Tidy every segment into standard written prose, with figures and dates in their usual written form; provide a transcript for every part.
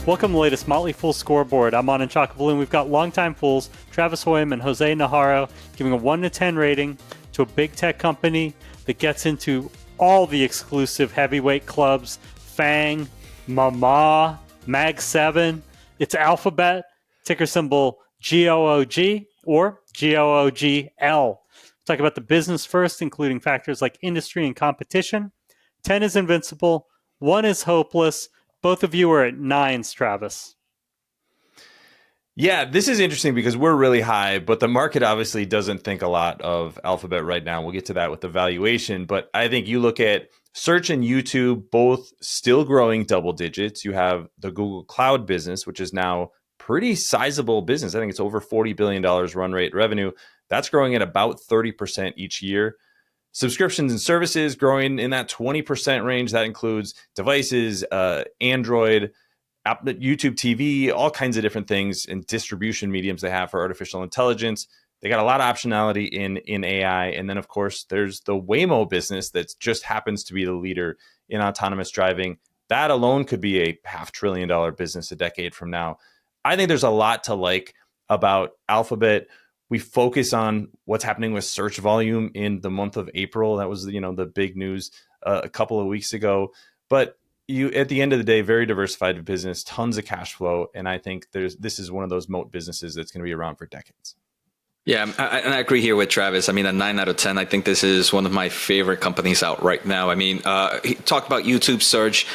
Welcome to the latest Motley Fool scoreboard. I'm Anand Chokkavelu, and we've got longtime fools, Travis Hoium and Jose Najarro, giving a 1 to 10 rating to a big tech company that gets into all the exclusive heavyweight clubs, FANG, Mama, Mag7. It's Alphabet, ticker symbol GOOG or GOOGL. Talk about the business first, including factors like industry and competition. 10 is invincible, 1 is hopeless. Both of you are at 9s, Travis. Yeah, this is interesting because we're really high, but the market obviously doesn't think a lot of Alphabet right now. We'll get to that with the valuation, but I think you look at search and YouTube, both still growing double digits. You have the Google Cloud business, which is now pretty sizable business. I think it's over $40 billion run rate revenue. That's growing at about 30% each year. Subscriptions and services growing in that 20% range. That includes devices, Android, YouTube TV, all kinds of different things and distribution mediums they have for artificial intelligence. They got a lot of optionality in AI. And then, of course, there's the Waymo business that just happens to be the leader in autonomous driving. That alone could be a $500 billion business a decade from now. I think there's a lot to like about Alphabet. We focus on what's happening with search volume in the month of April. That was, the big news a couple of weeks ago. But you, at the end of the day, very diversified business, tons of cash flow. And I think this is one of those moat businesses that's going to be around for decades. Yeah, and I agree here with Travis. I mean, a 9 out of 10. I think this is one of my favorite companies out right now. I mean, he talked about YouTube search.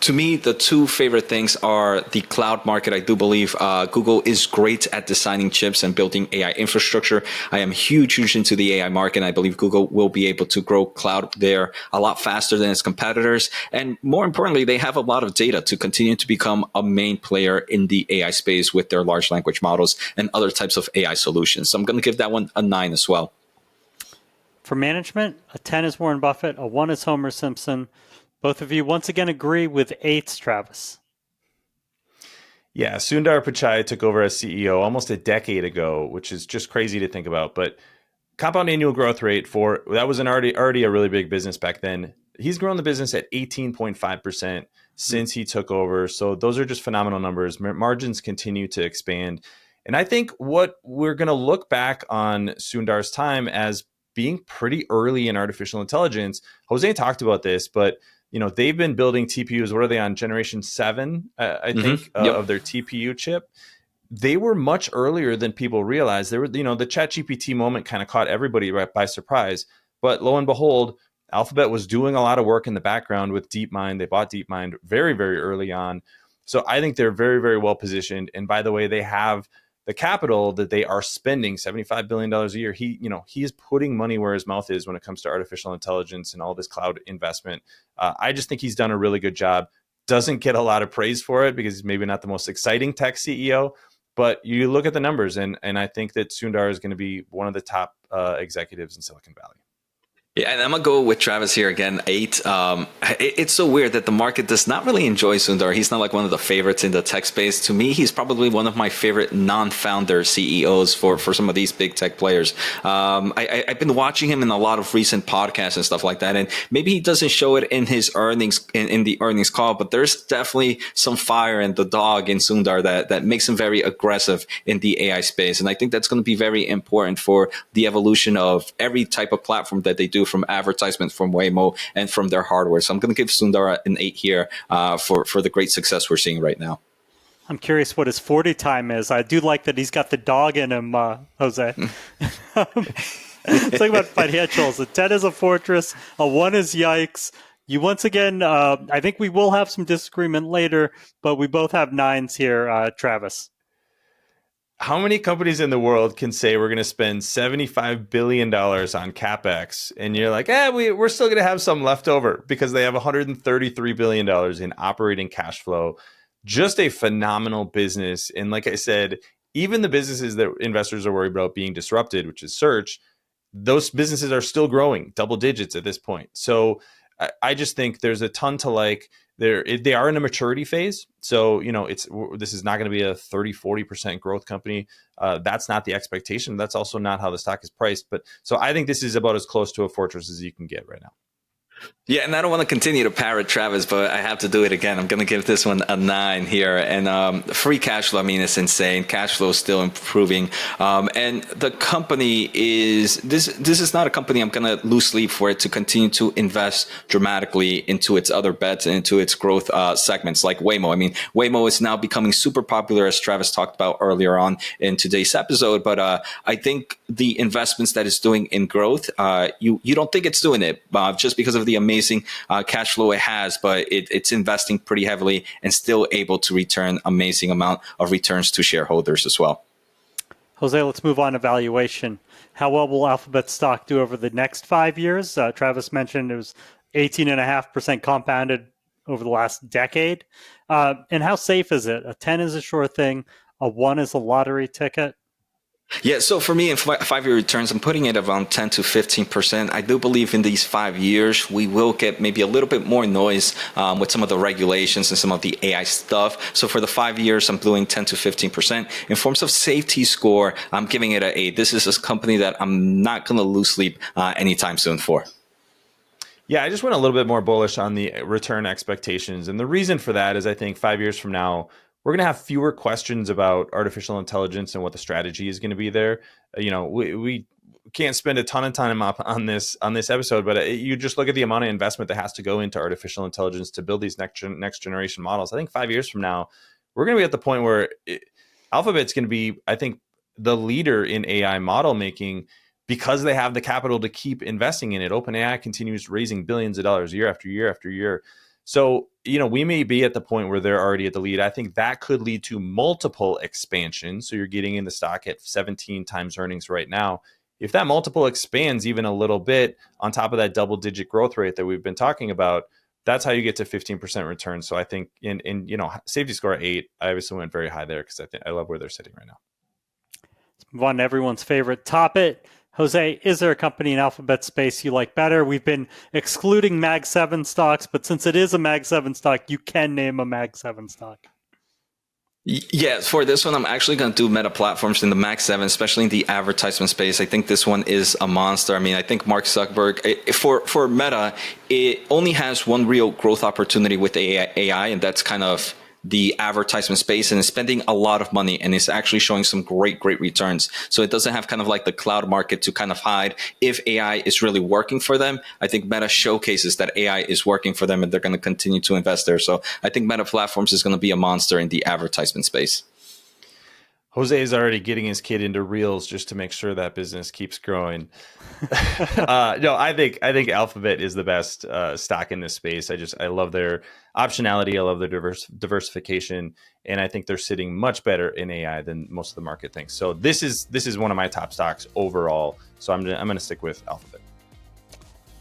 To me, the two favorite things are the cloud market. I do believe Google is great at designing chips and building AI infrastructure. I am huge into the AI market. I believe Google will be able to grow cloud there a lot faster than its competitors. And more importantly, they have a lot of data to continue to become a main player in the AI space with their large language models and other types of AI solutions. So I'm going to give that one a 9 as well. For management, a 10 is Warren Buffett, a 1 is Homer Simpson. Both of you once again agree with 8s, Travis. Yeah, Sundar Pichai took over as CEO almost a decade ago, which is just crazy to think about. But compound annual growth rate for that was already a really big business back then. He's grown the business at 18.5% since he took over. So those are just phenomenal numbers. Margins continue to expand. And I think what we're going to look back on Sundar's time as being pretty early in artificial intelligence. Jose talked about this, but they've been building TPUs. What are they on? Generation 7, I think, of their TPU chip. They were much earlier than people realized. They were, the ChatGPT moment kind of caught everybody right by surprise. But lo and behold, Alphabet was doing a lot of work in the background with DeepMind. They bought DeepMind very, very early on. So I think they're very, very well positioned. And by the way, they have the capital that they are spending, $75 billion a year. He is putting money where his mouth is when it comes to artificial intelligence and all this cloud investment. I just think he's done a really good job. Doesn't get a lot of praise for it because he's maybe not the most exciting tech CEO, but you look at the numbers and I think that Sundar is going to be one of the top executives in Silicon Valley. Yeah, and I'm going to go with Travis here again, 8. It's so weird that the market does not really enjoy Sundar. He's not like one of the favorites in the tech space. To me, he's probably one of my favorite non-founder CEOs for some of these big tech players. I've been watching him in a lot of recent podcasts and stuff like that, and maybe he doesn't show it in his earnings, in the earnings call, but there's definitely some fire in the dog in Sundar that makes him very aggressive in the AI space. And I think that's going to be very important for the evolution of every type of platform that they do, from advertisements, from Waymo, and from their hardware. So I'm going to give Sundar an 8 here for the great success we're seeing right now. I'm curious what his 40 time is. I do like that he's got the dog in him, Jose. Talking about financials, a 10 is a fortress, a 1 is yikes. You once again, I think we will have some disagreement later, but we both have 9s here, Travis. How many companies in the world can say we're going to spend $75 billion on CapEx and you're like, we're still going to have some left over because they have $133 billion in operating cash flow. Just a phenomenal business. And like I said, even the businesses that investors are worried about being disrupted, which is search, those businesses are still growing double digits at this point. So I just think there's a ton to like. They are in a maturity phase. So, this is not going to be a 30-40% growth company. That's not the expectation. That's also not how the stock is priced. But so I think this is about as close to a fortress as you can get right now. Yeah, and I don't want to continue to parrot Travis, but I have to do it again. I'm going to give this one a 9 here. And free cash flow, I mean, it's insane. Cash flow is still improving. And the company is, this is not a company I'm going to lose sleep for it to continue to invest dramatically into its other bets and into its growth segments like Waymo. I mean, Waymo is now becoming super popular, as Travis talked about earlier on in today's episode. But I think the investments that it's doing in growth, you don't think it's doing it just because of the amazing cash flow it has, but it's investing pretty heavily and still able to return amazing amount of returns to shareholders as well. Jose, let's move on to valuation. How well will Alphabet stock do over the next 5 years? Travis mentioned it was 18.5% compounded over the last decade. And how safe is it? A 10 is a sure thing. A 1 is a lottery ticket. Yeah, so for me, in 5-year returns, I'm putting it around 10 to 15%. I do believe in these 5 years, we will get maybe a little bit more noise with some of the regulations and some of the AI stuff. So for the 5 years, I'm doing 10 to 15%. In forms of safety score, I'm giving it an 8. This is a company that I'm not going to lose sleep anytime soon for. Yeah, I just went a little bit more bullish on the return expectations. And the reason for that is I think 5 years from now, we're going to have fewer questions about artificial intelligence and what the strategy is going to be there. We can't spend a ton of time on this episode, but you just look at the amount of investment that has to go into artificial intelligence to build these next generation models. I think 5 years from now, we're going to be at the point where Alphabet's going to be, I think, the leader in AI model making because they have the capital to keep investing in it. OpenAI continues raising billions of dollars year after year after year. So, we may be at the point where they're already at the lead. I think that could lead to multiple expansions. So you're getting in the stock at 17 times earnings right now. If that multiple expands even a little bit on top of that double-digit growth rate that we've been talking about, that's how you get to 15% return. So I think in safety score 8, I obviously went very high there because I love where they're sitting right now. Let's move on to everyone's favorite topic. Jose, is there a company in Alphabet space you like better? We've been excluding Mag 7 stocks, but since it is a Mag 7 stock, you can name a Mag 7 stock. Yeah, for this one, I'm actually going to do Meta Platforms in the Mag 7, especially in the advertisement space. I think this one is a monster. I mean, I think Mark Zuckerberg, for Meta, it only has one real growth opportunity with AI, and that's kind of the advertisement space, and is spending a lot of money and is actually showing some great returns. So it doesn't have kind of like the cloud market to kind of hide if AI is really working for them. I think Meta showcases that AI is working for them and they're going to continue to invest there. So I think Meta Platforms is going to be a monster in the advertisement space. Jose is already getting his kid into Reels just to make sure that business keeps growing. No, I think Alphabet is the best stock in this space. I love their optionality. I love their diversification, and I think they're sitting much better in AI than most of the market thinks. So this is one of my top stocks overall. So I'm going to stick with Alphabet.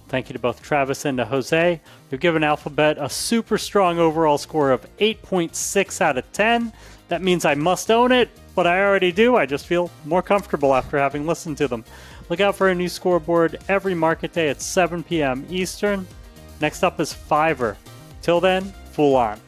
Thank you to both Travis and to Jose. We've given Alphabet a super strong overall score of 8.6 out of 10. That means I must own it, but I already do. I just feel more comfortable after having listened to them. Look out for a new scoreboard every market day at 7 p.m. Eastern. Next up is Fiverr. Till then, Fool on.